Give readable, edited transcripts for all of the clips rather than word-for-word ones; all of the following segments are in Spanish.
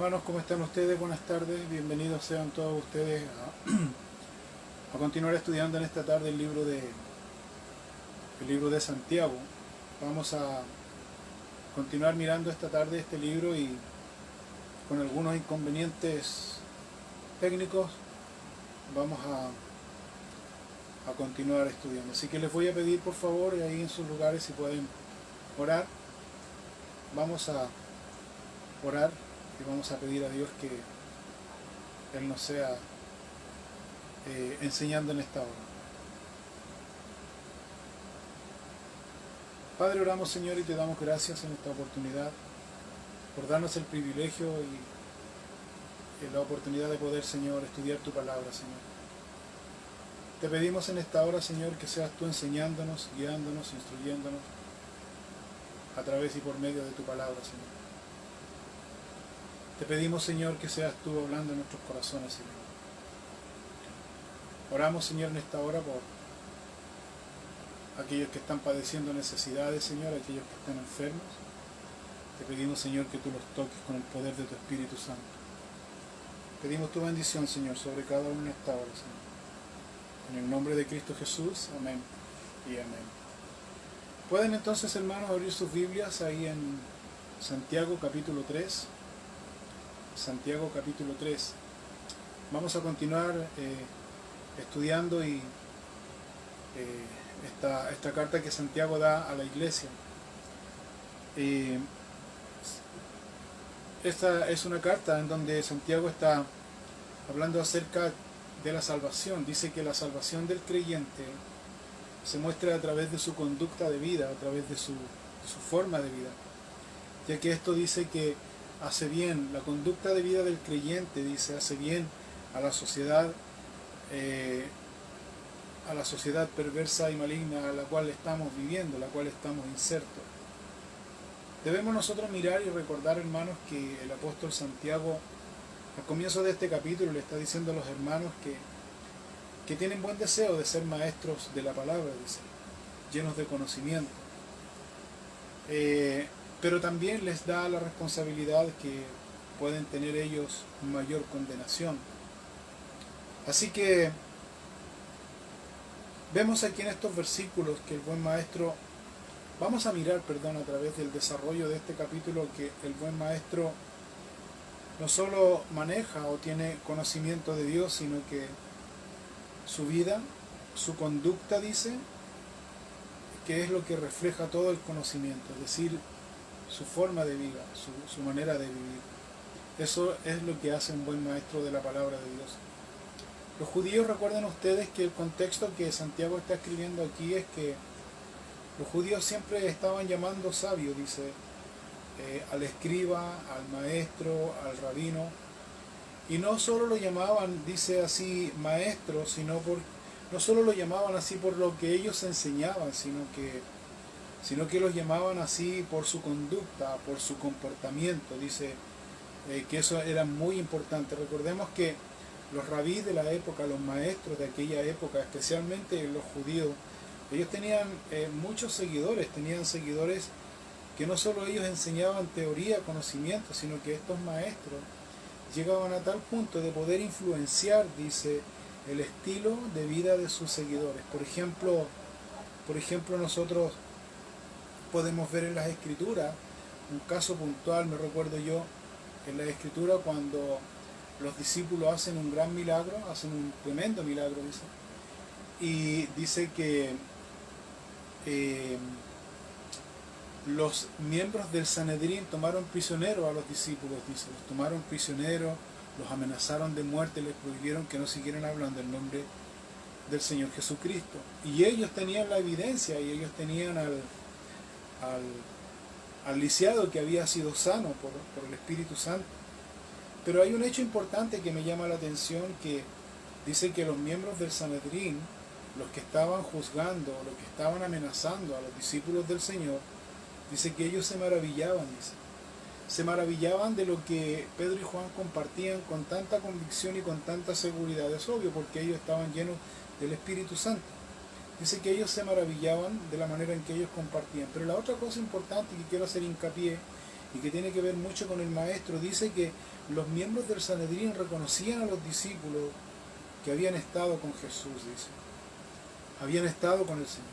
Hermanos, ¿cómo están ustedes? Buenas tardes, bienvenidos sean todos ustedes a continuar estudiando en esta tarde el libro de Santiago. Vamos a continuar mirando esta tarde este libro y con algunos inconvenientes técnicos vamos a continuar estudiando. Así que les voy a pedir por favor, ahí en sus lugares, si pueden orar. Vamos a orar y vamos a pedir a Dios que Él nos sea enseñando en esta hora. Padre, oramos, Señor, y te damos gracias en esta oportunidad por darnos el privilegio y la oportunidad de poder, Señor, estudiar tu palabra, Señor. Te pedimos en esta hora, Señor, que seas tú enseñándonos, guiándonos, instruyéndonos a través y por medio de tu palabra, Señor. Te pedimos, Señor, que seas tú hablando en nuestros corazones, Señor. Oramos, Señor, en esta hora por aquellos que están padeciendo necesidades, Señor, aquellos que están enfermos. Te pedimos, Señor, que tú los toques con el poder de tu Espíritu Santo. Pedimos tu bendición, Señor, sobre cada uno en esta hora, Señor. En el nombre de Cristo Jesús, amén y amén. Pueden entonces, hermanos, abrir sus Biblias ahí en Santiago capítulo 3. Santiago capítulo 3. Vamos a continuar estudiando esta carta que Santiago da a la iglesia. Esta es una carta en donde Santiago está hablando acerca de la salvación. Dice que la salvación del creyente se muestra a través de su conducta de vida, a través de su forma de vida, ya que esto dice que hace bien, la conducta de vida del creyente, dice, hace bien a la sociedad perversa y maligna a la cual estamos viviendo, la cual estamos insertos. Debemos nosotros mirar y recordar, hermanos, que el apóstol Santiago al comienzo de este capítulo le está diciendo a los hermanos que tienen buen deseo de ser maestros de la palabra, dice, llenos de conocimiento. Pero también les da la responsabilidad que pueden tener ellos mayor condenación. Así que vemos aquí en estos versículos que el buen maestro, vamos a mirar, a través del desarrollo de este capítulo, que el buen maestro no solo maneja o tiene conocimiento de Dios, sino que su vida, su conducta, dice, que es lo que refleja todo el conocimiento, es decir, su forma de vida, su manera de vivir. Eso es lo que hace un buen maestro de la palabra de Dios. Los judíos, recuerden ustedes que el contexto que Santiago está escribiendo aquí es que los judíos siempre estaban llamando sabio, dice, al escriba, al maestro, al rabino, y no solo lo llamaban, dice así, maestro, no solo lo llamaban así por lo que ellos enseñaban, sino que los llamaban así por su conducta, por su comportamiento. Dice que eso era muy importante. Recordemos que los rabís de la época, los maestros de aquella época, especialmente los judíos, ellos tenían muchos seguidores, tenían seguidores que no solo ellos enseñaban teoría, conocimiento, sino que estos maestros llegaban a tal punto de poder influenciar, dice, el estilo de vida de sus seguidores. Por ejemplo, nosotros podemos ver en las Escrituras un caso puntual, me recuerdo yo, en la Escritura cuando los discípulos hacen un gran milagro, hacen un tremendo milagro, dice, y dice que los miembros del Sanedrín tomaron prisioneros a los discípulos, dice, los tomaron prisioneros, los amenazaron de muerte, les prohibieron que no siguieran hablando el nombre del Señor Jesucristo. Y ellos tenían la evidencia, y ellos tenían al lisiado que había sido sano por el Espíritu Santo. Pero hay un hecho importante que me llama la atención, que dice que los miembros del Sanedrín, los que estaban juzgando, los que estaban amenazando a los discípulos del Señor, dice que ellos se maravillaban, se maravillaban de lo que Pedro y Juan compartían con tanta convicción y con tanta seguridad. Es obvio, porque ellos estaban llenos del Espíritu Santo. Dice que ellos se maravillaban de la manera en que ellos compartían. Pero la otra cosa importante que quiero hacer hincapié y que tiene que ver mucho con el maestro. Dice que los miembros del Sanedrín reconocían a los discípulos que habían estado con Jesús, dice. Habían estado con el Señor.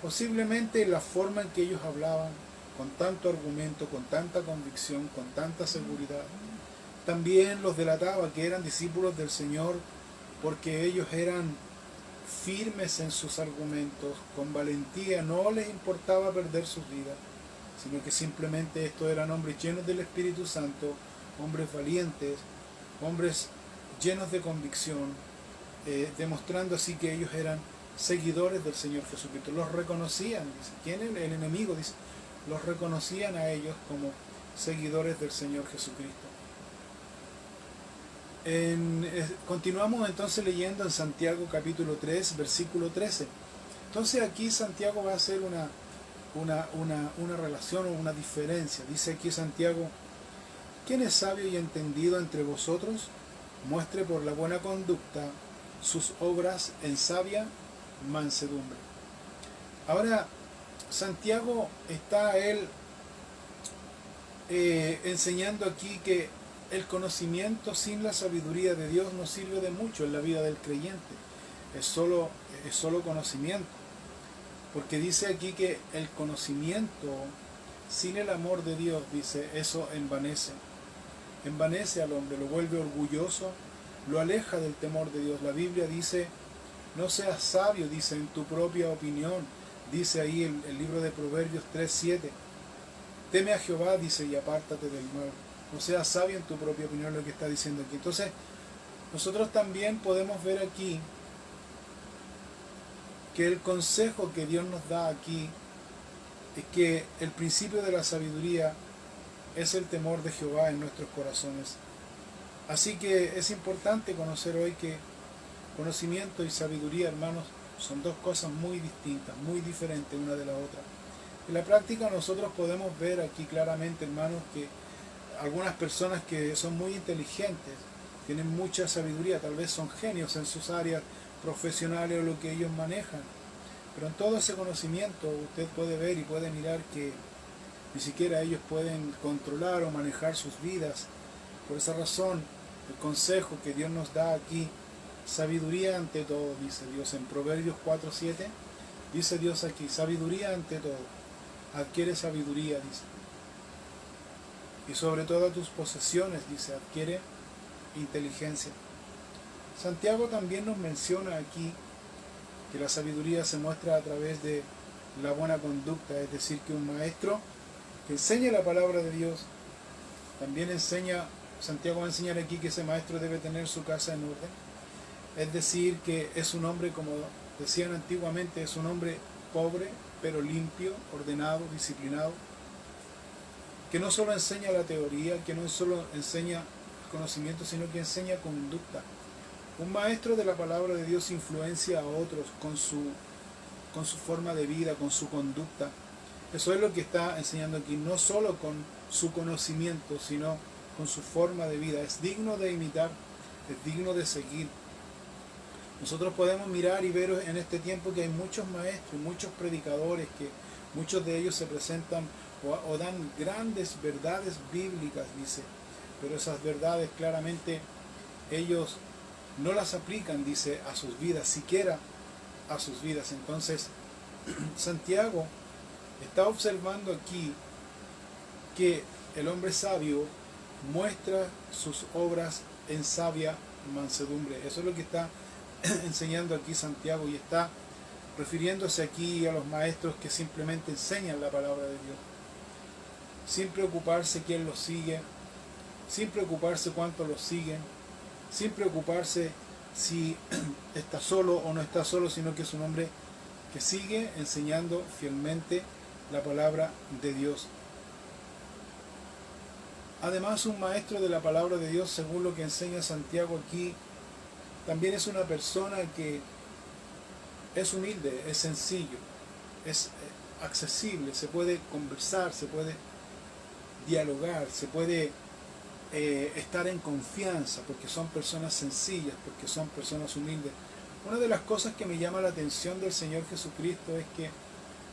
Posiblemente la forma en que ellos hablaban, con tanto argumento, con tanta convicción, con tanta seguridad, también los delataba que eran discípulos del Señor, porque ellos eran firmes en sus argumentos, con valentía, no les importaba perder sus vidas, sino que simplemente estos eran hombres llenos del Espíritu Santo, hombres valientes, hombres llenos de convicción, demostrando así que ellos eran seguidores del Señor Jesucristo. Los reconocían, dice. ¿Quién es el enemigo? Dice, los reconocían a ellos como seguidores del Señor Jesucristo. Continuamos entonces leyendo en Santiago capítulo 3, versículo 13. Entonces aquí Santiago va a hacer una relación o una diferencia. Dice aquí Santiago: ¿quién es sabio y entendido entre vosotros? Muestre por la buena conducta sus obras en sabia mansedumbre. Ahora, Santiago está enseñando aquí que el conocimiento sin la sabiduría de Dios no sirve de mucho en la vida del creyente. Es solo conocimiento. Porque dice aquí que el conocimiento sin el amor de Dios, dice, eso envanece. Envanece al hombre, lo vuelve orgulloso, lo aleja del temor de Dios. La Biblia dice: no seas sabio, dice, en tu propia opinión. Dice ahí el libro de Proverbios 3:7. Teme a Jehová, dice, y apártate del mal. No seas sabio en tu propia opinión, lo que está diciendo aquí. Entonces, nosotros también podemos ver aquí que el consejo que Dios nos da aquí es que el principio de la sabiduría es el temor de Jehová en nuestros corazones. Así que es importante conocer hoy que conocimiento y sabiduría, hermanos, son dos cosas muy distintas, muy diferentes una de la otra. En la práctica nosotros podemos ver aquí claramente, hermanos, que algunas personas que son muy inteligentes, tienen mucha sabiduría, tal vez son genios en sus áreas profesionales o lo que ellos manejan, pero en todo ese conocimiento usted puede ver y puede mirar que ni siquiera ellos pueden controlar o manejar sus vidas. Por esa razón, el consejo que Dios nos da aquí: sabiduría ante todo, dice Dios en Proverbios 4:7, dice Dios aquí: sabiduría ante todo, adquiere sabiduría, dice, y sobre todas tus posesiones, dice, adquiere inteligencia. Santiago también nos menciona aquí que la sabiduría se muestra a través de la buena conducta, es decir, que un maestro que enseña la palabra de Dios también enseña. Santiago va a enseñar aquí que ese maestro debe tener su casa en orden, es decir, que es un hombre, como decían antiguamente, es un hombre pobre, pero limpio, ordenado, disciplinado, que no solo enseña la teoría, que no solo enseña conocimiento, sino que enseña conducta. Un maestro de la palabra de Dios influencia a otros con su forma de vida, con su conducta. Eso es lo que está enseñando aquí, no solo con su conocimiento, sino con su forma de vida. Es digno de imitar, es digno de seguir. Nosotros podemos mirar y ver en este tiempo que hay muchos maestros, muchos predicadores, que muchos de ellos se presentan o dan grandes verdades bíblicas, dice, pero esas verdades claramente ellos no las aplican, dice, a sus vidas, siquiera a sus vidas. Entonces, Santiago está observando aquí que el hombre sabio muestra sus obras en sabia mansedumbre. Eso es lo que está enseñando aquí Santiago, y está refiriéndose aquí a los maestros que simplemente enseñan la palabra de Dios, sin preocuparse quién los sigue, sin preocuparse cuántos los siguen, sin preocuparse si está solo o no está solo, sino que es un hombre que sigue enseñando fielmente la palabra de Dios. Además, un maestro de la palabra de Dios, según lo que enseña Santiago aquí, también es una persona que es humilde, es sencillo, es accesible, se puede conversar, se puede dialogar, se puede estar en confianza, porque son personas sencillas, porque son personas humildes. Una de las cosas que me llama la atención del Señor Jesucristo es que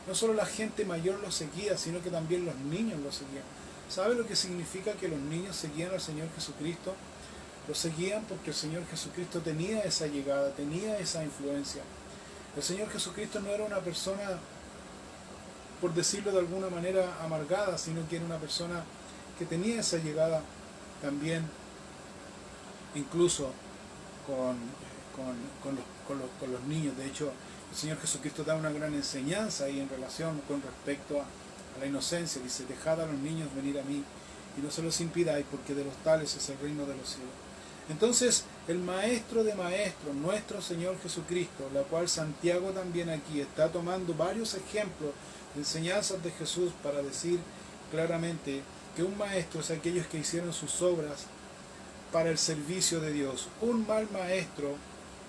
no solo la gente mayor lo seguía, sino que también los niños lo seguían. ¿Sabe lo que significa que los niños seguían al Señor Jesucristo? Lo seguían porque el Señor Jesucristo tenía esa llegada, tenía esa influencia. El Señor Jesucristo no era una persona, por decirlo de alguna manera, amargada, sino que era una persona que tenía esa llegada también, incluso con los niños. De hecho, el Señor Jesucristo da una gran enseñanza ahí en relación con respecto a la inocencia. Dice, dejad a los niños venir a mí y no se los impidáis, porque de los tales es el reino de los cielos. Entonces, el maestro de maestros, nuestro Señor Jesucristo, la cual Santiago también aquí está tomando varios ejemplos de enseñanzas de Jesús para decir claramente que un maestro es aquellos que hicieron sus obras para el servicio de Dios. Un mal maestro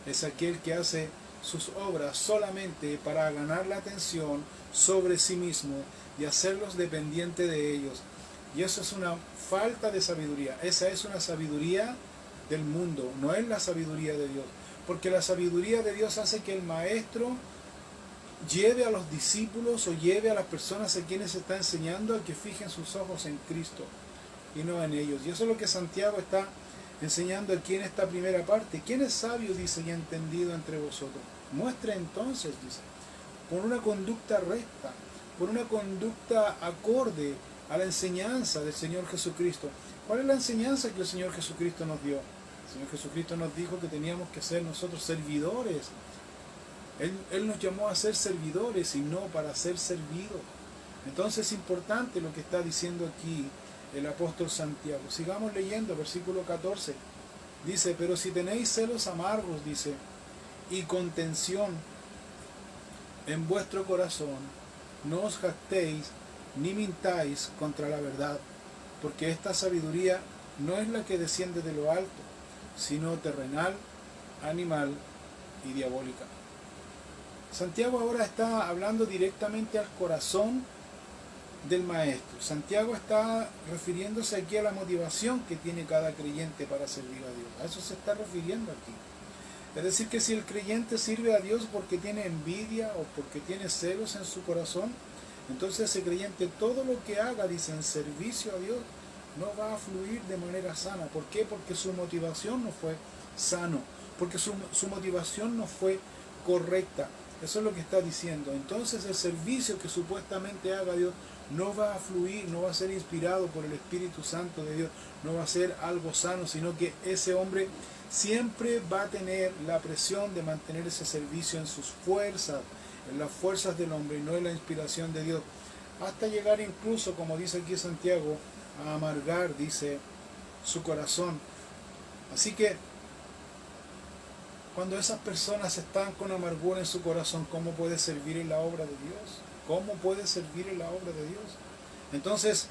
es aquel que hace sus obras solamente para ganar la atención sobre sí mismo y hacerlos dependientes de ellos. Y eso es una falta de sabiduría. Esa es una sabiduría del mundo, no es la sabiduría de Dios. Porque la sabiduría de Dios hace que el maestro lleve a los discípulos o lleve a las personas a quienes está enseñando a que fijen sus ojos en Cristo y no en ellos. Y eso es lo que Santiago está enseñando aquí en esta primera parte. ¿Quién es sabio, dice, y entendido entre vosotros? Muestre entonces, dice, por una conducta recta, por una conducta acorde a la enseñanza del Señor Jesucristo. ¿Cuál es la enseñanza que el Señor Jesucristo nos dio? El Señor Jesucristo nos dijo que teníamos que ser nosotros servidores. Él nos llamó a ser servidores y no para ser servidos. Entonces es importante lo que está diciendo aquí el apóstol Santiago. Sigamos leyendo, versículo 14. Dice, pero si tenéis celos amargos, dice, y contención en vuestro corazón, no os jactéis ni mintáis contra la verdad, porque esta sabiduría no es la que desciende de lo alto, sino terrenal, animal y diabólica. Santiago ahora está hablando directamente al corazón del maestro. Santiago está refiriéndose aquí a la motivación que tiene cada creyente para servir a Dios. A eso se está refiriendo aquí. Es decir, que si el creyente sirve a Dios porque tiene envidia o porque tiene celos en su corazón, entonces ese creyente todo lo que haga, dice, en servicio a Dios, no va a fluir de manera sana. ¿Por qué? Porque su motivación no fue sano, porque su motivación no fue correcta. Eso es lo que está diciendo. Entonces el servicio que supuestamente haga Dios no va a fluir, no va a ser inspirado por el Espíritu Santo de Dios, no va a ser algo sano, sino que ese hombre siempre va a tener la presión de mantener ese servicio en sus fuerzas, en las fuerzas del hombre y no en la inspiración de Dios, hasta llegar incluso, como dice aquí Santiago, a amargar, dice, su corazón. Así que cuando esas personas están con amargura en su corazón, ¿cómo puede servir en la obra de Dios? ¿Cómo puede servir en la obra de Dios? Entonces,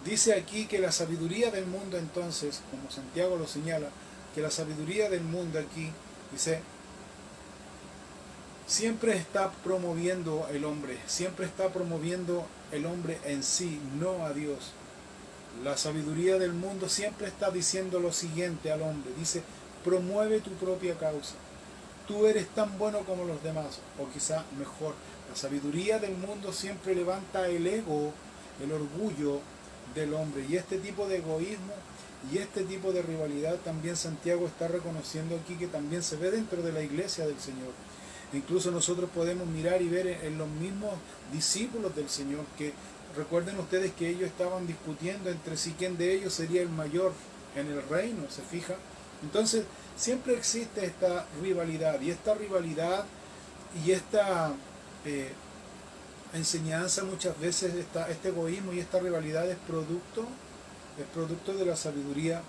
dice aquí que la sabiduría del mundo, entonces, como Santiago lo señala, que la sabiduría del mundo aquí, dice, siempre está promoviendo el hombre, siempre está promoviendo el hombre en sí, no a Dios. La sabiduría del mundo siempre está diciendo lo siguiente al hombre, dice, promueve tu propia causa. Tú eres tan bueno como los demás, o quizá mejor. La sabiduría del mundo siempre levanta el ego, el orgullo del hombre. Y este tipo de egoísmo y este tipo de rivalidad también Santiago está reconociendo aquí que también se ve dentro de la iglesia del Señor. Incluso nosotros podemos mirar y ver en los mismos discípulos del Señor, que recuerden ustedes que ellos estaban discutiendo entre sí quién de ellos sería el mayor en el reino, ¿se fija? Entonces siempre existe esta rivalidad y esta enseñanza muchas veces, este egoísmo y esta rivalidad es producto de la sabiduría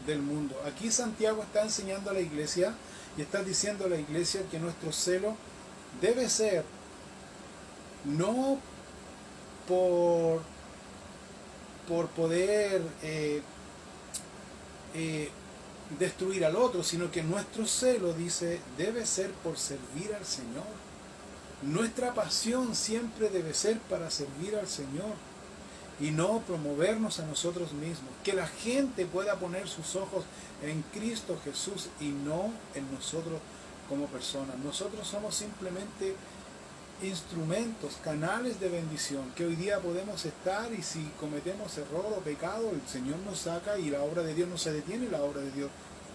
del mundo. Aquí Santiago está enseñando a la iglesia y está diciendo a la iglesia que nuestro celo debe ser no por poder destruir al otro, sino que nuestro celo, dice, debe ser por servir al Señor. Nuestra pasión siempre debe ser para servir al Señor y no promovernos a nosotros mismos. Que la gente pueda poner sus ojos en Cristo Jesús y no en nosotros como personas. Nosotros somos simplemente instrumentos, canales de bendición, que hoy día podemos estar y si cometemos error o pecado, el Señor nos saca y la obra de Dios no se detiene, la obra de Dios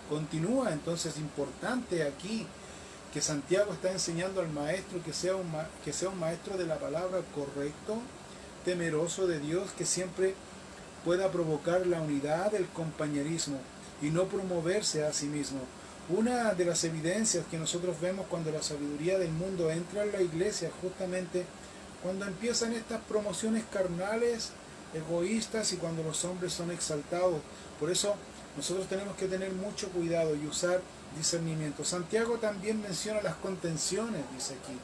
continúa. Entonces es importante aquí que Santiago está enseñando al maestro que sea un maestro de la palabra correcto, temeroso de Dios, que siempre pueda provocar la unidad, el compañerismo y no promoverse a sí mismo. Una de las evidencias que nosotros vemos cuando la sabiduría del mundo entra en la iglesia, justamente cuando empiezan estas promociones carnales, egoístas y cuando los hombres son exaltados. Por eso nosotros tenemos que tener mucho cuidado y usar discernimiento. Santiago también menciona las contenciones, dice aquí.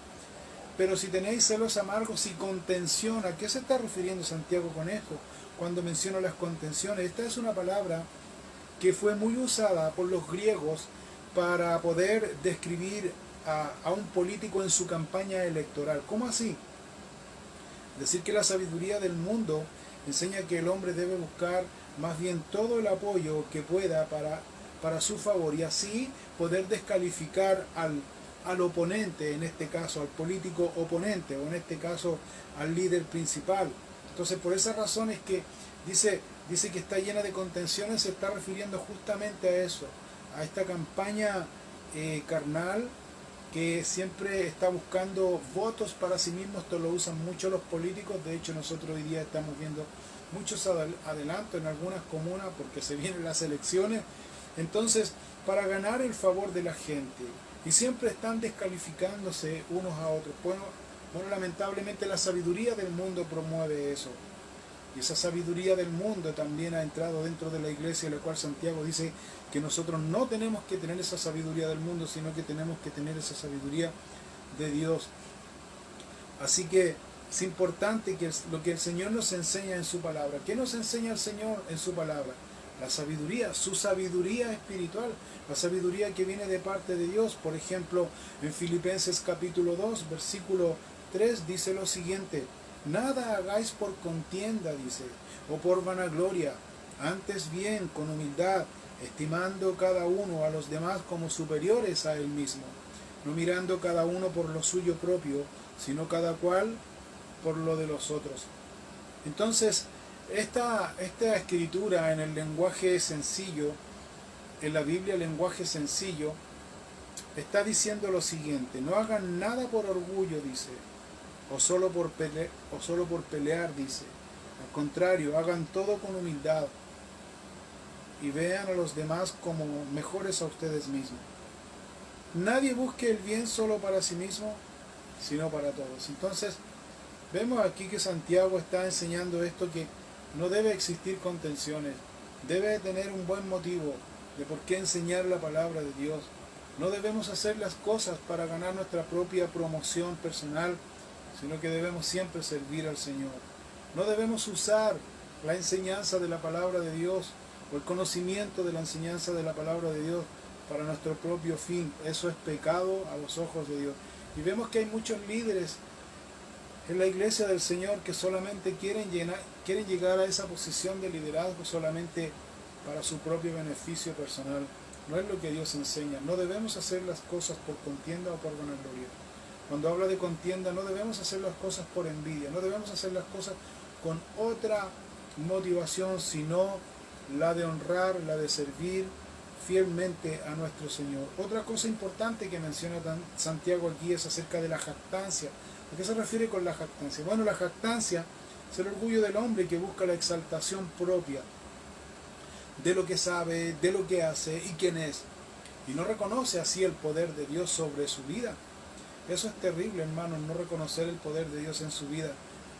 Pero si tenéis celos amargos y contención, ¿a qué se está refiriendo Santiago con esto? Cuando menciona las contenciones, esta es una palabra que fue muy usada por los griegos para poder describir a un político en su campaña electoral. ¿Cómo así? Decir que la sabiduría del mundo enseña que el hombre debe buscar más bien todo el apoyo que pueda para su favor y así poder descalificar al oponente, en este caso al político oponente o en este caso al líder principal. Entonces por esa razón es que dice que está llena de contenciones, se está refiriendo justamente a eso, a esta campaña carnal que siempre está buscando votos para sí mismos. Esto lo usan mucho los políticos. De hecho nosotros hoy día estamos viendo muchos adelantos en algunas comunas porque se vienen las elecciones, entonces para ganar el favor de la gente, y siempre están descalificándose unos a otros. Bueno, lamentablemente la sabiduría del mundo promueve eso. Y esa sabiduría del mundo también ha entrado dentro de la iglesia, en la cual Santiago dice que nosotros no tenemos que tener esa sabiduría del mundo, sino que tenemos que tener esa sabiduría de Dios. Así que es importante que lo que el Señor nos enseña en su palabra. ¿Qué nos enseña el Señor en su palabra? La sabiduría, su sabiduría espiritual, la sabiduría que viene de parte de Dios. Por ejemplo, en Filipenses capítulo 2, versículo 3 dice lo siguiente: nada hagáis por contienda, dice, o por vanagloria, antes bien con humildad, estimando cada uno a los demás como superiores a él mismo, no mirando cada uno por lo suyo propio, sino cada cual por lo de los otros. Entonces, esta escritura en el lenguaje sencillo, en la Biblia, el lenguaje sencillo, está diciendo lo siguiente: no hagan nada por orgullo, dice, o solo por pelear, dice. Al contrario, hagan todo con humildad y vean a los demás como mejores a ustedes mismos. Nadie busque el bien solo para sí mismo, sino para todos. Entonces, vemos aquí que Santiago está enseñando esto, que no debe existir contenciones, debe tener un buen motivo de por qué enseñar la palabra de Dios. No debemos hacer las cosas para ganar nuestra propia promoción personal, sino que debemos siempre servir al Señor. No debemos usar la enseñanza de la palabra de Dios o el conocimiento de la enseñanza de la palabra de Dios para nuestro propio fin. Eso es pecado a los ojos de Dios. Y vemos que hay muchos líderes en la iglesia del Señor que solamente quieren llegar a esa posición de liderazgo solamente para su propio beneficio personal. No es lo que Dios enseña. No debemos hacer las cosas por contienda o por vanagloria. Cuando habla de contienda, no debemos hacer las cosas por envidia, no debemos hacer las cosas con otra motivación, sino la de honrar, la de servir fielmente a nuestro Señor. Otra cosa importante que menciona Santiago aquí es acerca de la jactancia. ¿A qué se refiere con la jactancia? Bueno, la jactancia es el orgullo del hombre que busca la exaltación propia de lo que sabe, de lo que hace y quién es, y no reconoce así el poder de Dios sobre su vida. Eso es terrible, hermanos, no reconocer el poder de Dios en su vida.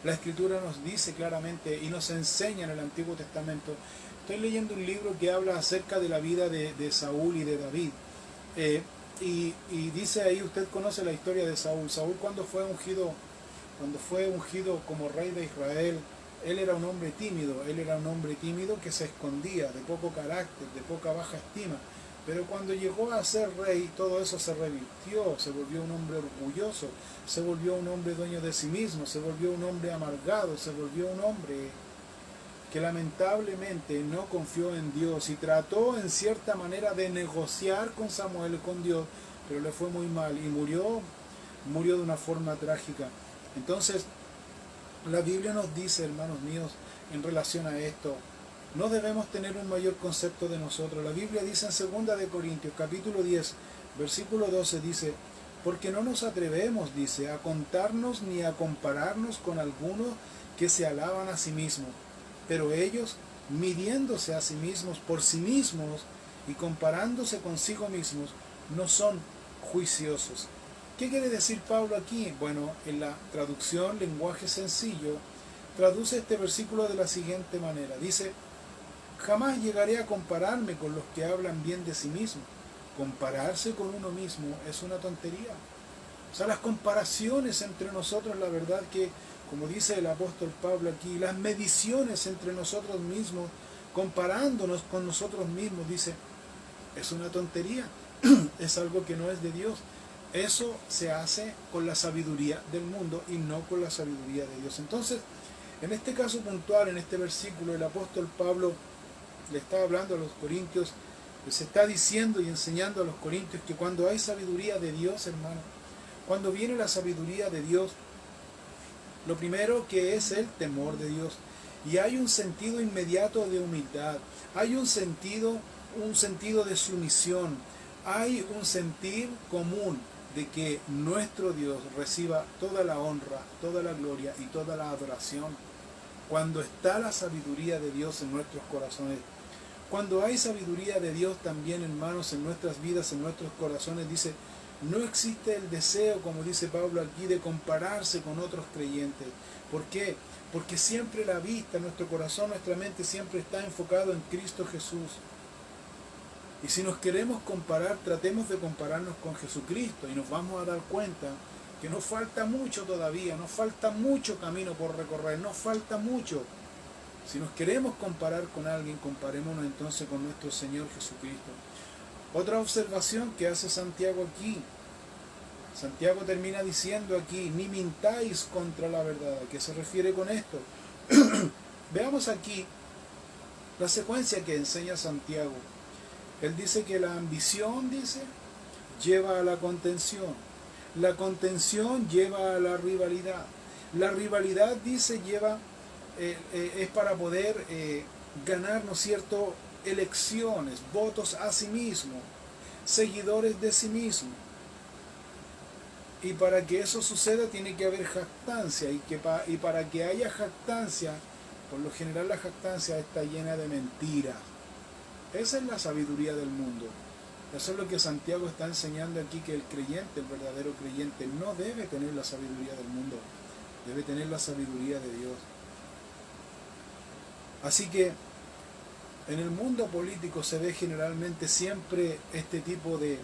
La Escritura nos dice claramente y nos enseña en el Antiguo Testamento. Estoy leyendo un libro que habla acerca de la vida de Saúl y de David. Y dice ahí, usted conoce la historia de Saúl. Saúl cuando fue ungido como rey de Israel, él era un hombre tímido que se escondía, de poco carácter, de poca baja estima. Pero cuando llegó a ser rey, todo eso se revirtió, se volvió un hombre orgulloso, se volvió un hombre dueño de sí mismo, se volvió un hombre amargado, se volvió un hombre que lamentablemente no confió en Dios y trató en cierta manera de negociar con Samuel, con Dios, pero le fue muy mal y murió murió de una forma trágica. Entonces, la Biblia nos dice, hermanos míos, en relación a esto, no debemos tener un mayor concepto de nosotros. La Biblia dice en 2 de Corintios, capítulo 10, versículo 12, dice, porque no nos atrevemos, dice, a contarnos ni a compararnos con algunos que se alaban a sí mismos, pero ellos, midiéndose a sí mismos por sí mismos y comparándose consigo mismos, no son juiciosos. ¿Qué quiere decir Pablo aquí? Bueno, en la traducción lenguaje sencillo, traduce este versículo de la siguiente manera. Dice, jamás llegaré a compararme con los que hablan bien de sí mismos. Compararse con uno mismo es una tontería. O sea, las comparaciones entre nosotros, la verdad que, como dice el apóstol Pablo aquí, las mediciones entre nosotros mismos, comparándonos con nosotros mismos, dice, es una tontería, es algo que no es de Dios. Eso se hace con la sabiduría del mundo y no con la sabiduría de Dios. Entonces, en este caso puntual, en este versículo, el apóstol Pablo le está hablando a los corintios, les está diciendo y enseñando a los corintios que cuando hay sabiduría de Dios, hermano, cuando viene la sabiduría de Dios, lo primero que es el temor de Dios. Y hay un sentido inmediato de humildad, hay un sentido de sumisión, hay un sentir común de que nuestro Dios reciba toda la honra, toda la gloria y toda la adoración. Cuando está la sabiduría de Dios en nuestros corazones, cuando hay sabiduría de Dios también, hermanos, en nuestras vidas, en nuestros corazones, dice, no existe el deseo, como dice Pablo aquí, de compararse con otros creyentes. ¿Por qué? Porque siempre la vista, nuestro corazón, nuestra mente siempre está enfocado en Cristo Jesús. Y si nos queremos comparar, tratemos de compararnos con Jesucristo y nos vamos a dar cuenta que nos falta mucho todavía, nos falta mucho camino por recorrer, nos falta mucho. Si nos queremos comparar con alguien, comparémonos entonces con nuestro Señor Jesucristo. Otra observación que hace Santiago aquí. Santiago termina diciendo aquí, ni mintáis contra la verdad. ¿A qué se refiere con esto? Veamos aquí la secuencia que enseña Santiago. Él dice que la ambición, dice, lleva a la contención. La contención lleva a la rivalidad. La rivalidad, dice, lleva, es para poder ganar, ¿no es cierto?, elecciones, votos a sí mismo, seguidores de sí mismo. Y para que eso suceda tiene que haber jactancia. Y para que haya jactancia, por lo general la jactancia está llena de mentiras. Esa es la sabiduría del mundo. Eso es lo que Santiago está enseñando aquí, que el creyente, el verdadero creyente, no debe tener la sabiduría del mundo, debe tener la sabiduría de Dios. Así que en el mundo político se ve generalmente siempre este tipo de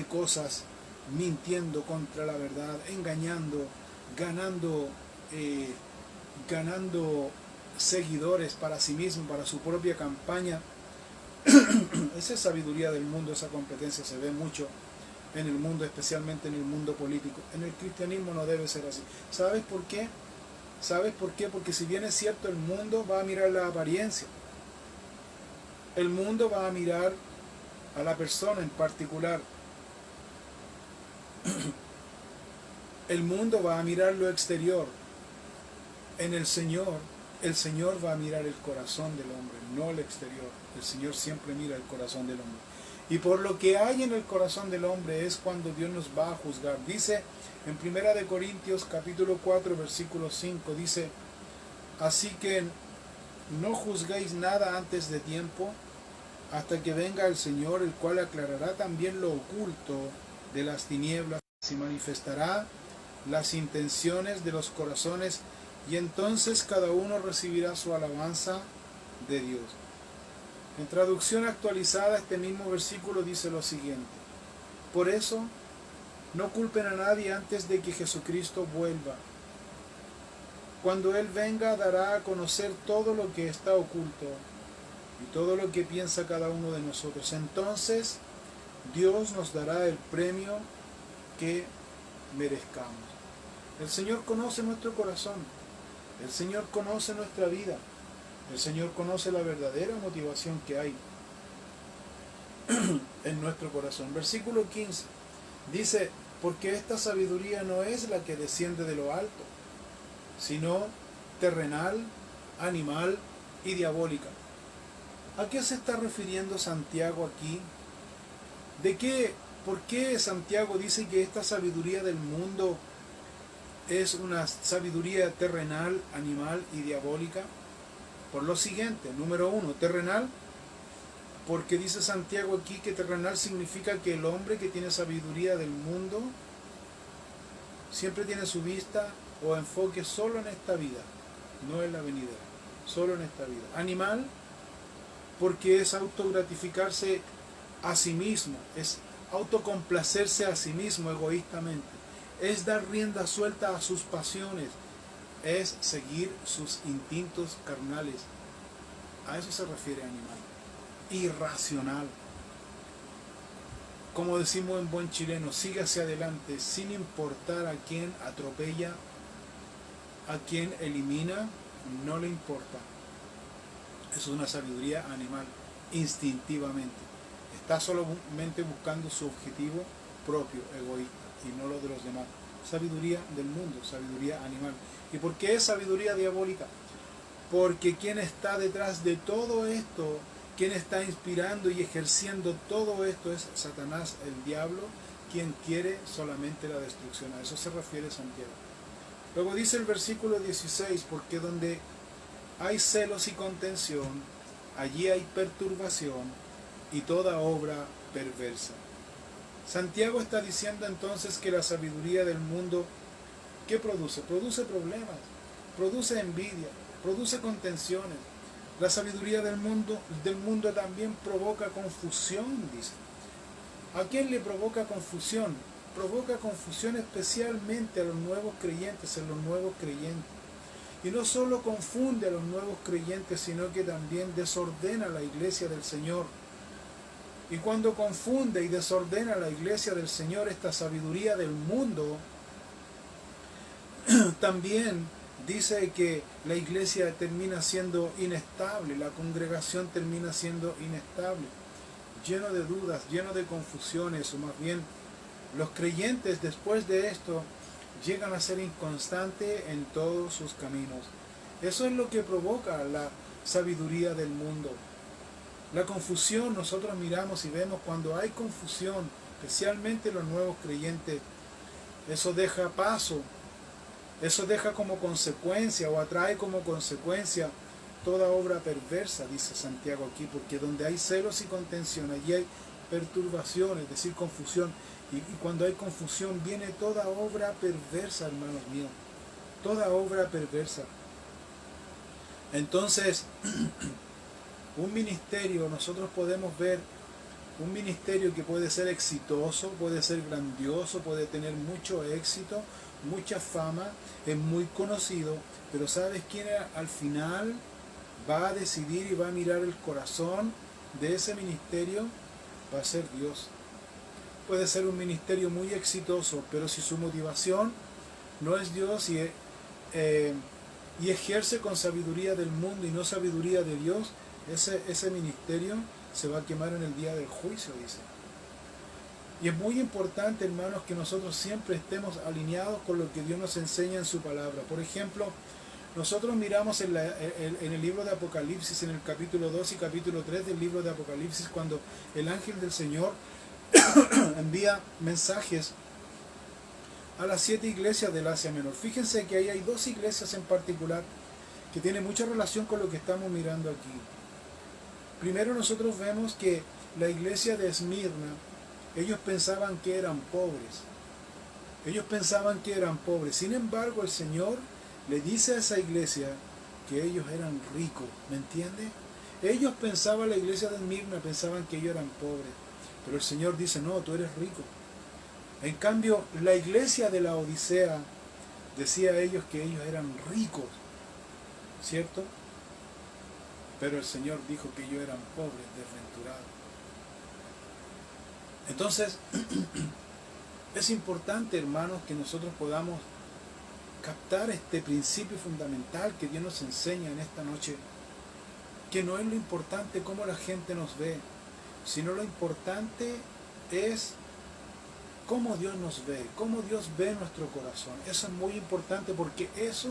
cosas, mintiendo contra la verdad, engañando, ganando seguidores para sí mismo, para su propia campaña. Esa es sabiduría del mundo, esa competencia se ve mucho en el mundo, especialmente en el mundo político. En el cristianismo no debe ser así. ¿Sabes por qué? ¿Sabes por qué? Porque si bien es cierto, el mundo va a mirar la apariencia. El mundo va a mirar a la persona en particular. El mundo va a mirar lo exterior. En el Señor va a mirar el corazón del hombre, no el exterior. El Señor siempre mira el corazón del hombre. Y por lo que hay en el corazón del hombre es cuando Dios nos va a juzgar. Dice en 1 Corintios capítulo 4, versículo 5, dice, así que no juzguéis nada antes de tiempo, hasta que venga el Señor, el cual aclarará también lo oculto de las tinieblas y manifestará las intenciones de los corazones, y entonces cada uno recibirá su alabanza de Dios. En traducción actualizada, este mismo versículo dice lo siguiente: por eso, no culpen a nadie antes de que Jesucristo vuelva. Cuando Él venga, dará a conocer todo lo que está oculto y todo lo que piensa cada uno de nosotros. Entonces, Dios nos dará el premio que merezcamos. El Señor conoce nuestro corazón. El Señor conoce nuestra vida. El Señor conoce la verdadera motivación que hay en nuestro corazón. Versículo 15 dice, porque esta sabiduría no es la que desciende de lo alto, sino terrenal, animal y diabólica. ¿A qué se está refiriendo Santiago aquí? ¿Por qué Santiago dice que esta sabiduría del mundo es una sabiduría terrenal, animal y diabólica? Por lo siguiente, número 1, terrenal, porque dice Santiago aquí que terrenal significa que el hombre que tiene sabiduría del mundo siempre tiene su vista o enfoque solo en esta vida, no en la venidera, solo en esta vida. Animal, porque es autogratificarse a sí mismo, es autocomplacerse a sí mismo egoístamente, es dar rienda suelta a sus pasiones, es seguir sus instintos carnales. A eso se refiere animal. Irracional. Como decimos en buen chileno, sigue hacia adelante sin importar a quién atropella, a quién elimina, no le importa. Es una sabiduría animal, instintivamente. Está solamente buscando su objetivo propio, egoísta, y no lo de los demás. Sabiduría del mundo, sabiduría animal. ¿Y por qué es sabiduría diabólica? Porque quien está detrás de todo esto, quien está inspirando y ejerciendo todo esto es Satanás, el diablo, quien quiere solamente la destrucción. A eso se refiere Santiago. Luego dice el versículo 16, porque donde hay celos y contención, allí hay perturbación y toda obra perversa. Santiago está diciendo entonces que la sabiduría del mundo, ¿qué produce? Produce problemas, produce envidia, produce contenciones. La sabiduría del mundo también provoca confusión, dice. ¿A quién le provoca confusión? Provoca confusión especialmente a los nuevos creyentes, en los nuevos creyentes. Y no solo confunde a los nuevos creyentes, sino que también desordena la iglesia del Señor. Y cuando confunde y desordena la iglesia del Señor, esta sabiduría del mundo, también dice que la iglesia termina siendo inestable, la congregación termina siendo inestable, lleno de dudas, lleno de confusiones, o más bien los creyentes después de esto llegan a ser inconstantes en todos sus caminos. Eso es lo que provoca la sabiduría del mundo. La confusión, nosotros miramos y vemos cuando hay confusión, especialmente los nuevos creyentes, eso deja paso, eso deja como consecuencia o atrae como consecuencia toda obra perversa, dice Santiago aquí, porque donde hay celos y contención, allí hay perturbación, es decir, confusión. Y cuando hay confusión viene toda obra perversa, hermanos míos, toda obra perversa. Entonces, un ministerio, nosotros podemos ver un ministerio que puede ser exitoso, puede ser grandioso, puede tener mucho éxito, mucha fama, es muy conocido, pero ¿sabes quién al final va a decidir y va a mirar el corazón de ese ministerio? Va a ser Dios. Puede ser un ministerio muy exitoso, pero si su motivación no es Dios y ejerce con sabiduría del mundo y no sabiduría de Dios, ese ministerio se va a quemar en el día del juicio, dice. Y es muy importante, hermanos, que nosotros siempre estemos alineados con lo que Dios nos enseña en su palabra. Por ejemplo, nosotros miramos en el libro de Apocalipsis, en el capítulo 2 y capítulo 3 del libro de Apocalipsis, cuando el ángel del Señor envía mensajes a las 7 iglesias del Asia Menor. Fíjense que ahí hay 2 iglesias en particular que tienen mucha relación con lo que estamos mirando aquí. Primero nosotros vemos que la iglesia de Esmirna, ellos pensaban que eran pobres. Ellos pensaban que eran pobres. Sin embargo, el Señor le dice a esa iglesia que ellos eran ricos. ¿Me entiende? Ellos pensaban, la iglesia de Esmirna, pensaban que ellos eran pobres. Pero el Señor dice, no, tú eres rico. En cambio, la iglesia de la Odisea decía a ellos que ellos eran ricos. ¿Cierto? Pero el Señor dijo que ellos eran pobres, desventurados. Entonces, es importante, hermanos, que nosotros podamos captar este principio fundamental que Dios nos enseña en esta noche, que no es lo importante cómo la gente nos ve, sino lo importante es cómo Dios nos ve, cómo Dios ve nuestro corazón. Eso es muy importante porque eso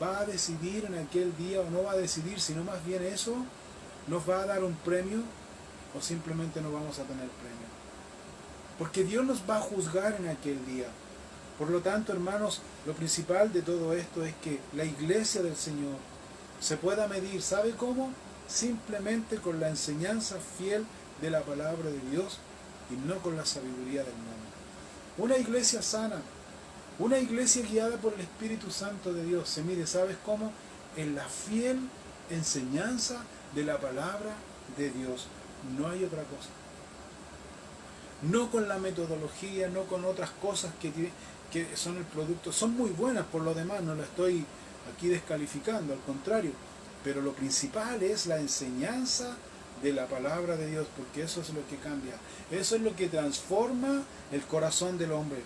va a decidir en aquel día, o no va a decidir, sino más bien eso nos va a dar un premio o simplemente no vamos a tener premio. Porque Dios nos va a juzgar en aquel día. Por lo tanto, hermanos, lo principal de todo esto es que la iglesia del Señor se pueda medir, ¿sabe cómo? Simplemente con la enseñanza fiel de la palabra de Dios y no con la sabiduría del mundo. Una iglesia sana, una iglesia guiada por el Espíritu Santo de Dios se mide, ¿sabes cómo? En la fiel enseñanza de la palabra de Dios. No hay otra cosa. No con la metodología, no con otras cosas que son el producto. Son muy buenas por lo demás, no la estoy aquí descalificando, al contrario. Pero lo principal es la enseñanza de la palabra de Dios, porque eso es lo que cambia. Eso es lo que transforma el corazón del hombre.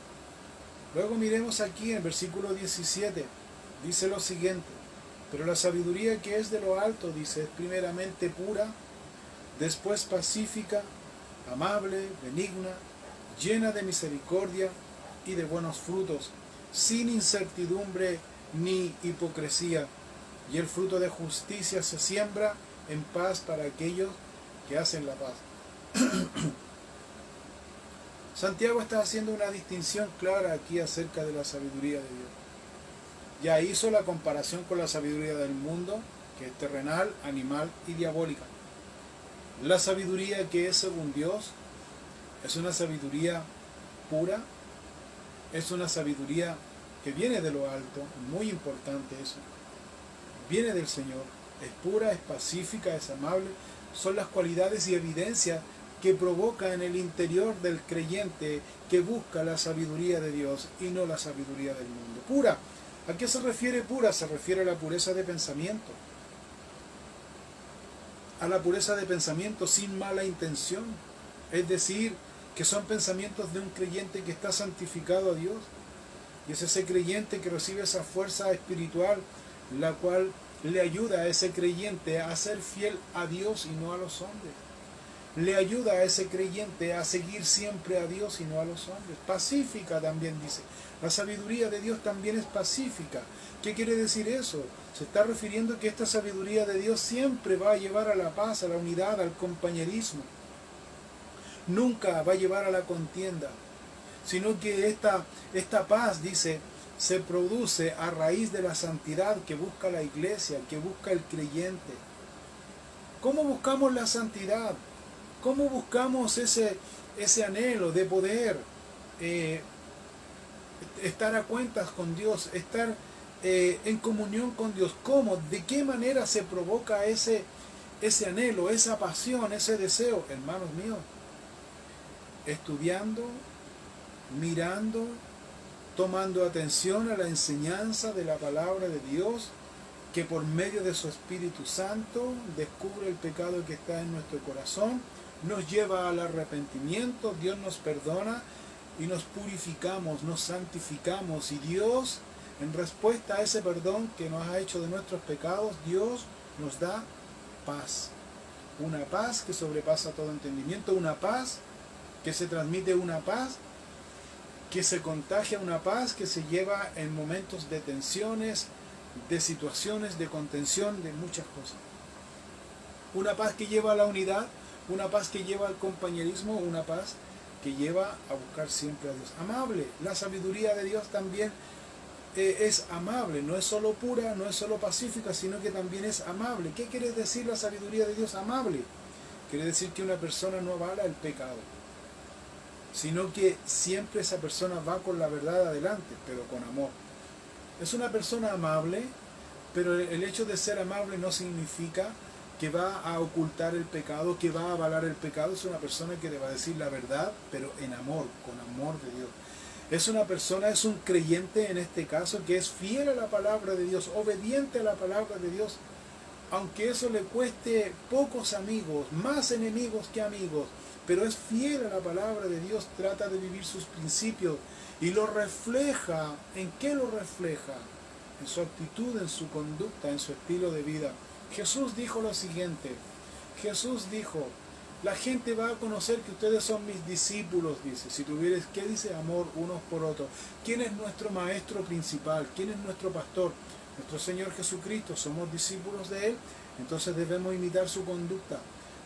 Luego miremos aquí en el versículo 17. Dice lo siguiente: pero la sabiduría que es de lo alto, dice, es primeramente pura, después pacífica, amable, benigna, llena de misericordia y de buenos frutos, sin incertidumbre ni hipocresía. Y el fruto de justicia se siembra en paz para aquellos que hacen la paz. Santiago está haciendo una distinción clara aquí acerca de la sabiduría de Dios. Ya hizo la comparación con la sabiduría del mundo, que es terrenal, animal y diabólica. La sabiduría que es según Dios es una sabiduría pura, es una sabiduría que viene de lo alto, muy importante eso, viene del Señor, es pura, es pacífica, es amable, son las cualidades y evidencias que provoca en el interior del creyente que busca la sabiduría de Dios y no la sabiduría del mundo. Pura, ¿a qué se refiere pura? Se refiere a la pureza de pensamiento, a la pureza de pensamiento sin mala intención, es decir, que son pensamientos de un creyente que está santificado a Dios, y es ese creyente que recibe esa fuerza espiritual, la cual le ayuda a ese creyente a ser fiel a Dios y no a los hombres. Le ayuda a ese creyente a seguir siempre a Dios y no a los hombres. Pacífica también dice. La sabiduría de Dios también es pacífica. ¿Qué quiere decir eso? Se está refiriendo que esta sabiduría de Dios siempre va a llevar a la paz, a la unidad, al compañerismo. Nunca va a llevar a la contienda, sino que esta paz, dice, se produce a raíz de la santidad que busca la iglesia, que busca el creyente. ¿Cómo buscamos la santidad? ¿Cómo buscamos ese anhelo de poder estar a cuentas con Dios, estar en comunión con Dios? ¿Cómo? ¿De qué manera se provoca ese anhelo, esa pasión, ese deseo? Hermanos míos, estudiando, mirando, tomando atención a la enseñanza de la palabra de Dios, que por medio de su Espíritu Santo descubre el pecado que está en nuestro corazón, nos lleva al arrepentimiento, Dios nos perdona y nos purificamos, nos santificamos, y Dios, en respuesta a ese perdón que nos ha hecho de nuestros pecados, Dios nos da paz. Una paz que sobrepasa todo entendimiento, una paz que se transmite, una paz que se contagia, una paz que se lleva en momentos de tensiones, de situaciones de contención, de muchas cosas. Una paz que lleva a la unidad, una paz que lleva al compañerismo, una paz que lleva a buscar siempre a Dios. Amable, la sabiduría de Dios también es amable, no es solo pura, no es solo pacífica, sino que también es amable. ¿Qué quiere decir la sabiduría de Dios amable? Quiere decir que una persona no avala el pecado, sino que siempre esa persona va con la verdad adelante, pero con amor. Es una persona amable, pero el hecho de ser amable no significa que va a ocultar el pecado, que va a avalar el pecado. Es una persona que le va a decir la verdad, pero en amor, con amor de Dios. Es una persona, es un creyente en este caso, que es fiel a la palabra de Dios, obediente a la palabra de Dios, aunque eso le cueste pocos amigos, más enemigos que amigos, pero es fiel a la palabra de Dios, trata de vivir sus principios y lo refleja. ¿En qué lo refleja? En su actitud, en su conducta, en su estilo de vida. Jesús dijo lo siguiente, Jesús dijo, La gente va a conocer que ustedes son mis discípulos, dice. Si tuvieres, ¿qué dice? Amor unos por otros. ¿Quién es nuestro maestro principal? ¿Quién es nuestro pastor? Nuestro Señor Jesucristo. Somos discípulos de Él. Entonces debemos imitar su conducta.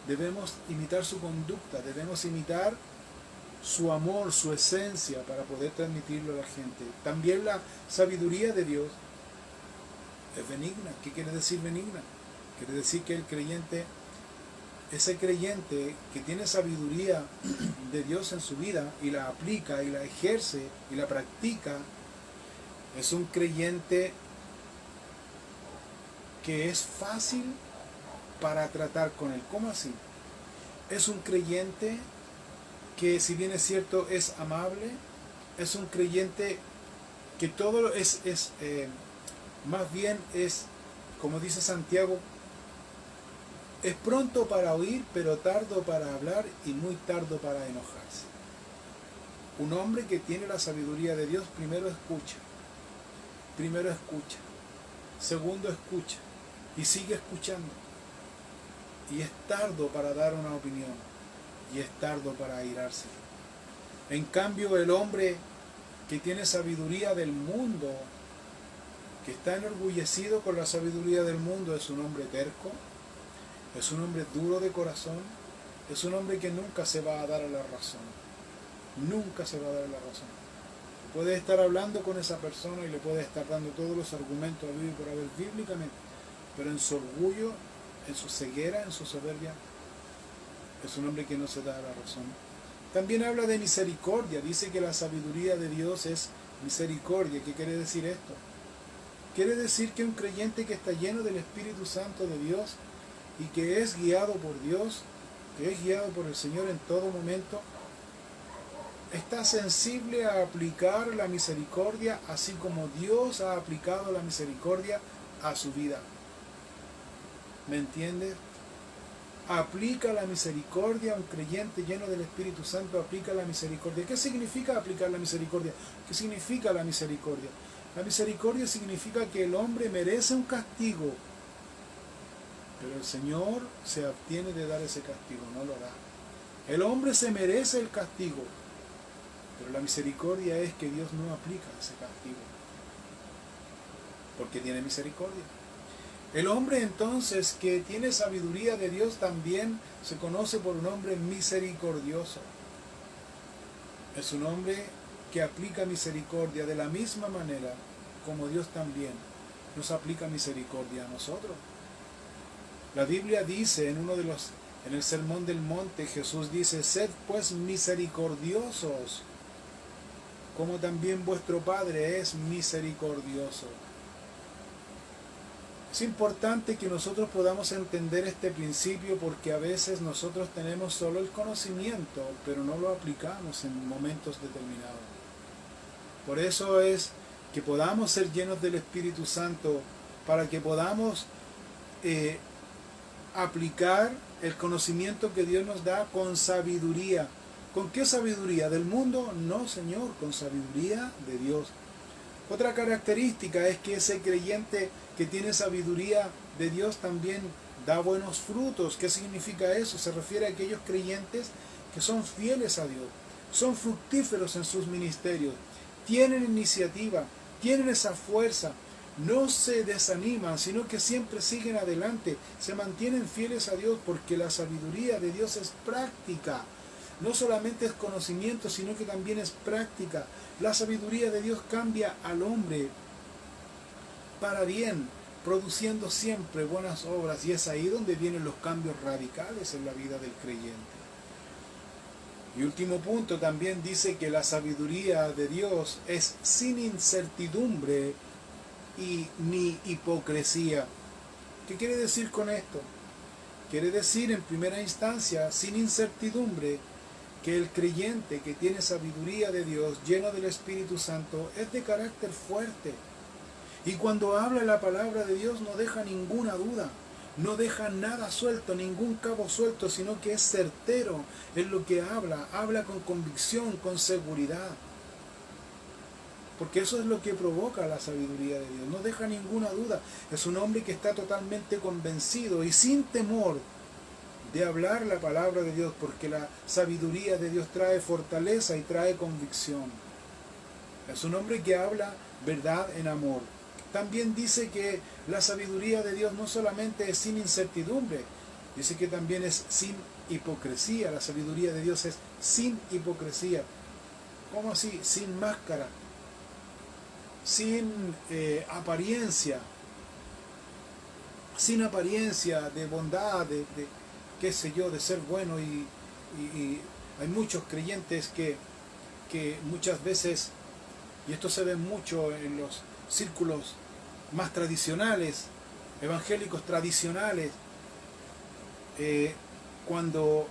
Debemos imitar su conducta. Debemos imitar su amor, su esencia, para poder transmitirlo a la gente. También la sabiduría de Dios es benigna. ¿Qué quiere decir benigna? Quiere decir que el creyente, ese creyente que tiene sabiduría de Dios en su vida y la aplica y la ejerce y la practica, es un creyente que es fácil para tratar con él. ¿Cómo así? Es un creyente que, si bien es cierto, es amable. Es un creyente que todo más bien es, como dice Santiago, es pronto para oír, pero tardo para hablar y muy tardo para enojarse. Un hombre que tiene la sabiduría de Dios, primero escucha, segundo escucha y sigue escuchando. Y es tardo para dar una opinión y es tardo para airarse. En cambio, el hombre que tiene sabiduría del mundo, que está enorgullecido con la sabiduría del mundo, es un hombre terco, es un hombre duro de corazón, es un hombre que nunca se va a dar a la razón. Nunca se va a dar a la razón. Puede estar hablando con esa persona y le puede estar dando todos los argumentos a vivir por haber bíblicamente, pero en su orgullo, en su ceguera, en su soberbia, es un hombre que no se da a la razón. También habla de misericordia. Dice que la sabiduría de Dios es misericordia. ¿Qué quiere decir esto? Quiere decir que un creyente que está lleno del Espíritu Santo de Dios y que es guiado por Dios, que es guiado por el Señor en todo momento, está sensible a aplicar la misericordia así como Dios ha aplicado la misericordia a su vida. ¿Me entiendes? Aplica la misericordia. Un creyente lleno del Espíritu Santo aplica la misericordia. ¿Qué significa aplicar la misericordia? ¿Qué significa la misericordia? La misericordia significa que el hombre merece un castigo, pero el Señor se abstiene de dar ese castigo, no lo da. El hombre se merece el castigo, pero la misericordia es que Dios no aplica ese castigo, porque tiene misericordia. El hombre entonces que tiene sabiduría de Dios también se conoce por un hombre misericordioso. Es un hombre que aplica misericordia de la misma manera como Dios también nos aplica misericordia a nosotros. La Biblia dice en el Sermón del Monte, Jesús dice: sed pues misericordiosos, como también vuestro Padre es misericordioso. Es importante que nosotros podamos entender este principio, porque a veces nosotros tenemos solo el conocimiento, pero no lo aplicamos en momentos determinados. Por eso es que podamos ser llenos del Espíritu Santo, para que podamos aplicar el conocimiento que Dios nos da con sabiduría. ¿Con qué sabiduría? ¿Del mundo? No, Señor, con sabiduría de Dios. Otra característica es que ese creyente que tiene sabiduría de Dios también da buenos frutos. ¿Qué significa eso? Se refiere a aquellos creyentes que son fieles a Dios, son fructíferos en sus ministerios, tienen iniciativa, tienen esa fuerza, no se desaniman, sino que siempre siguen adelante, se mantienen fieles a Dios, porque la sabiduría de Dios es práctica. No solamente es conocimiento, sino que también es práctica. La sabiduría de Dios cambia al hombre para bien, produciendo siempre buenas obras, y es ahí donde vienen los cambios radicales en la vida del creyente. Y último punto, también dice que la sabiduría de Dios es sin incertidumbre y ni hipocresía. ¿Qué quiere decir con esto? Quiere decir, en primera instancia, sin incertidumbre, que el creyente que tiene sabiduría de Dios, lleno del Espíritu Santo, es de carácter fuerte. Y cuando habla la palabra de Dios no deja ninguna duda, no deja nada suelto, ningún cabo suelto, sino que es certero en lo que habla con convicción, con seguridad. Porque eso es lo que provoca la sabiduría de Dios, no deja ninguna duda. Es un hombre que está totalmente convencido y sin temor de hablar la palabra de Dios, porque la sabiduría de Dios trae fortaleza y trae convicción. Es un hombre que habla verdad en amor. También dice que la sabiduría de Dios no solamente es sin incertidumbre, dice que también es sin hipocresía. La sabiduría de Dios es sin hipocresía. ¿Cómo así? Sin máscara, sin apariencia, sin apariencia de bondad, de qué sé yo, de ser bueno. Y hay muchos creyentes que muchas veces, y esto se ve mucho en los círculos más tradicionales, evangélicos tradicionales, cuando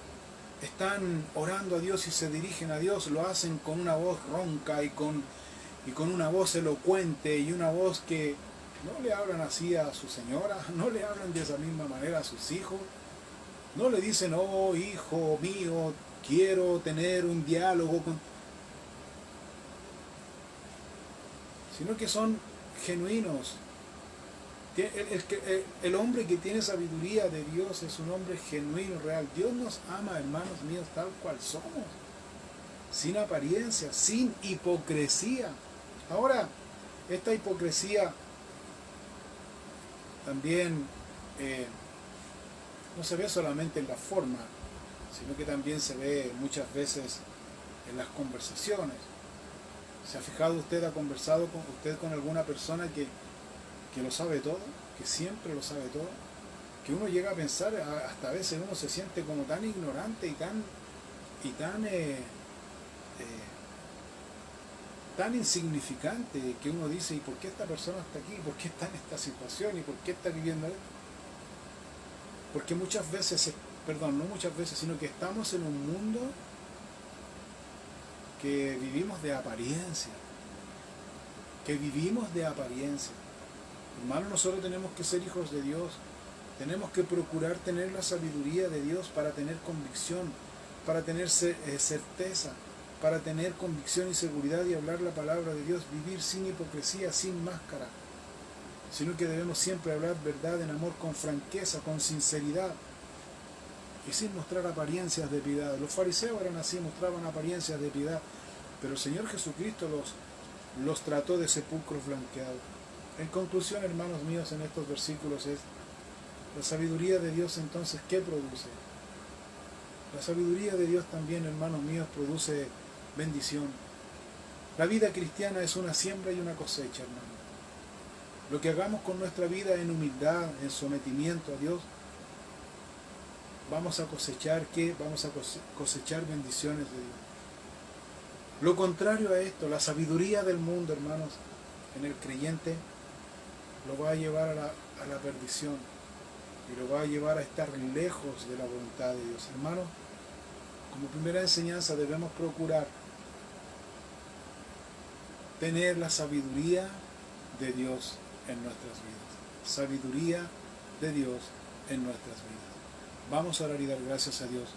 están orando a Dios y se dirigen a Dios, lo hacen con una voz ronca y con una voz elocuente y una voz que no le hablan así a su señora, no le hablan de esa misma manera a sus hijos, no le dicen, oh hijo mío, quiero tener un diálogo con... sino que son genuinos. El hombre que tiene sabiduría de Dios es un hombre genuino, real. Dios nos ama, hermanos míos, tal cual somos, sin apariencia, sin hipocresía. Ahora, esta hipocresía también no se ve solamente en la forma, sino que también se ve muchas veces en las conversaciones. ¿Se ha fijado usted, ha conversado con alguna persona que lo sabe todo, que siempre lo sabe todo? Que uno llega a pensar, hasta a veces uno se siente como tan ignorante y tan insignificante, que uno dice, ¿y por qué esta persona está aquí? ¿Por qué está en esta situación? ¿Y por qué está viviendo esto? Porque muchas veces, perdón, no muchas veces, sino que estamos en un mundo que vivimos de apariencia, Hermanos, nosotros tenemos que ser hijos de Dios, tenemos que procurar tener la sabiduría de Dios para tener convicción, para tener certeza, para tener convicción y seguridad y hablar la palabra de Dios, vivir sin hipocresía, sin máscara, sino que debemos siempre hablar verdad en amor, con franqueza, con sinceridad y sin mostrar apariencias de piedad. Los fariseos eran así, mostraban apariencias de piedad, pero el Señor Jesucristo los trató de sepulcros blanqueados. En conclusión, hermanos míos, en estos versículos es la sabiduría de Dios. Entonces, ¿qué produce? La sabiduría de Dios también, hermanos míos, produce bendición. La vida cristiana es una siembra y una cosecha, hermanos. Lo que hagamos con nuestra vida en humildad, en sometimiento a Dios, vamos a cosechar ¿qué? Vamos a cosechar bendiciones de Dios. Lo contrario a esto, la sabiduría del mundo, hermanos, en el creyente, lo va a llevar a la perdición y lo va a llevar a estar lejos de la voluntad de Dios. Hermanos, como primera enseñanza debemos procurar tener la sabiduría de Dios en nuestras vidas. Sabiduría de Dios en nuestras vidas. Vamos a orar y dar gracias a Dios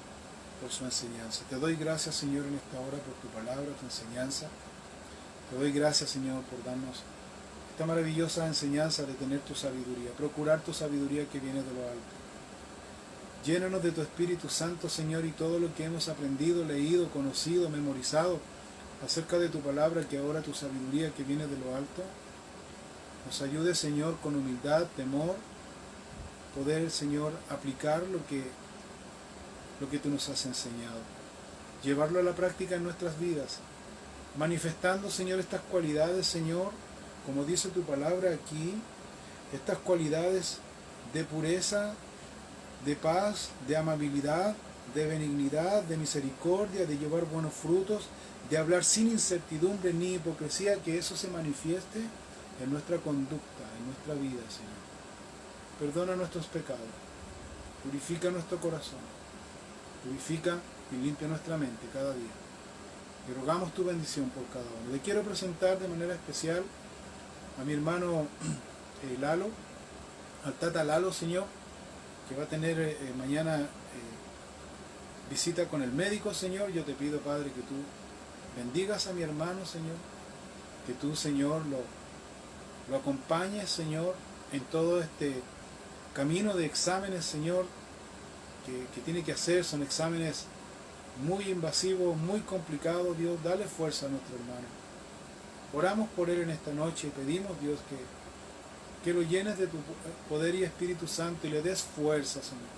por su enseñanza. Te doy gracias, Señor, en esta hora por tu palabra, tu enseñanza. Te doy gracias, Señor, por darnos esta maravillosa enseñanza de tener tu sabiduría, procurar tu sabiduría que viene de lo alto. Llénanos de tu Espíritu Santo, Señor, y todo lo que hemos aprendido, leído, conocido, memorizado acerca de tu palabra, que ahora tu sabiduría que viene de lo alto nos ayude, Señor, con humildad, temor, poder, Señor, aplicar lo que tú nos has enseñado, llevarlo a la práctica en nuestras vidas, manifestando, Señor, estas cualidades, Señor, como dice tu palabra aquí, estas cualidades de pureza, de paz, de amabilidad, de benignidad, de misericordia, de llevar buenos frutos, de hablar sin incertidumbre ni hipocresía, que eso se manifieste en nuestra conducta, en nuestra vida, Señor. Perdona nuestros pecados, purifica nuestro corazón, purifica y limpia nuestra mente cada día. Y rogamos tu bendición por cada uno. Le quiero presentar de manera especial a mi hermano Lalo, al Tata Lalo, Señor, que va a tener mañana visita con el médico, Señor. Yo te pido, Padre, que tú bendigas a mi hermano, Señor, que tú, Señor, lo acompañes, Señor, en todo este camino de exámenes, Señor, que tiene que hacer, son exámenes muy invasivos, muy complicados. Dios, dale fuerza a nuestro hermano. Oramos por él en esta noche y pedimos, Dios, que lo llenes de tu poder y Espíritu Santo y le des fuerza, Señor.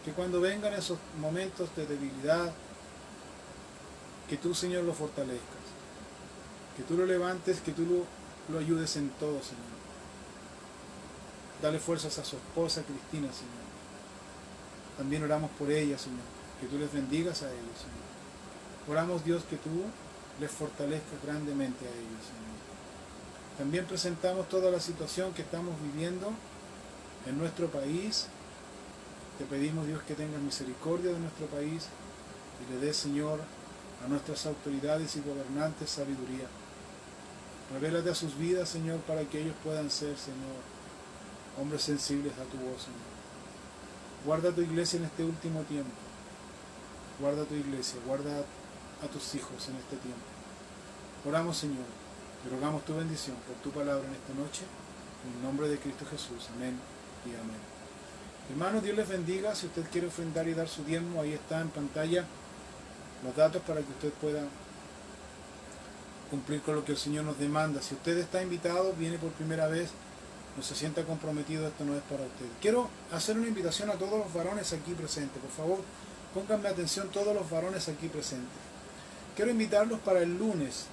Que cuando vengan esos momentos de debilidad, que tú, Señor, lo fortalezcas. Que tú lo levantes, que tú lo ayudes en todo, Señor. Dale fuerzas a su esposa, Cristina, Señor. También oramos por ella, Señor. Que tú les bendigas a ellos, Señor. Oramos, Dios, que tú les fortalezcas grandemente a ellos, Señor. También presentamos toda la situación que estamos viviendo en nuestro país. Te pedimos, Dios, que tengas misericordia de nuestro país y le des, Señor, a nuestras autoridades y gobernantes sabiduría. Revélate a sus vidas, Señor, para que ellos puedan ser, Señor, hombres sensibles a tu voz, Señor. Guarda tu iglesia en este último tiempo. Guarda tu iglesia, guarda a tus hijos en este tiempo. Oramos, Señor, te rogamos tu bendición por tu palabra en esta noche. En el nombre de Cristo Jesús. Amén y amén. Hermanos, Dios les bendiga. Si usted quiere ofrendar y dar su diezmo, ahí está en pantalla los datos para que usted pueda cumplir con lo que el Señor nos demanda. Si usted está invitado, viene por primera vez, no se sienta comprometido, esto no es para usted. Quiero hacer una invitación a todos los varones aquí presentes. Por favor, pónganme atención todos los varones aquí presentes. Quiero invitarlos para el lunes.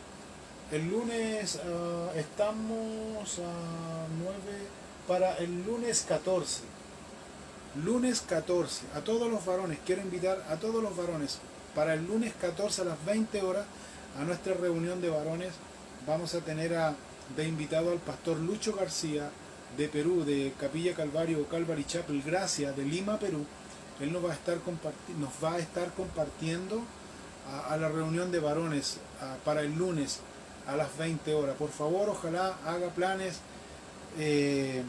El lunes estamos a 9, para el lunes 14. Lunes 14, a todos los varones, quiero invitar a todos los varones para el lunes 14 a las 20 horas a nuestra reunión de varones. Vamos a tener de invitado al pastor Lucho García de Perú, de Capilla Calvario o Calvary Chapel Gracia de Lima, Perú. Él nos va a estar compartiendo a la reunión de varones para el lunes a las 20 horas. Por favor, ojalá haga planes, que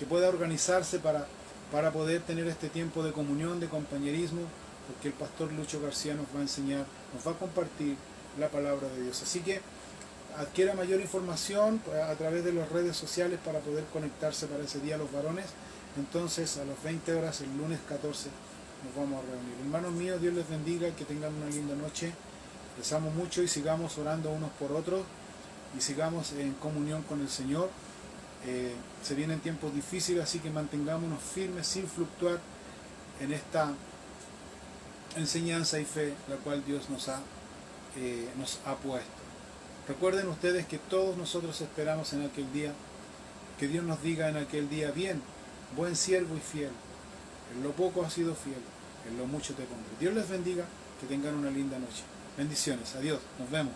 pueda organizarse para poder tener este tiempo de comunión, de compañerismo, porque el pastor Lucho García nos va a enseñar, nos va a compartir la palabra de Dios. Así que adquiera mayor información a través de las redes sociales para poder conectarse para ese día los varones. Entonces a las 20 horas el lunes 14 nos vamos a reunir. Hermanos míos, Dios les bendiga, que tengan una linda noche. Les amo mucho y sigamos orando unos por otros y sigamos en comunión con el Señor. Se vienen tiempos difíciles, así que mantengámonos firmes sin fluctuar en esta enseñanza y fe la cual Dios nos ha puesto. Recuerden ustedes que todos nosotros esperamos en aquel día, que Dios nos diga en aquel día: bien, buen siervo y fiel, en lo poco has sido fiel, en lo mucho te pondré. Dios les bendiga, que tengan una linda noche. Bendiciones, adiós, nos vemos.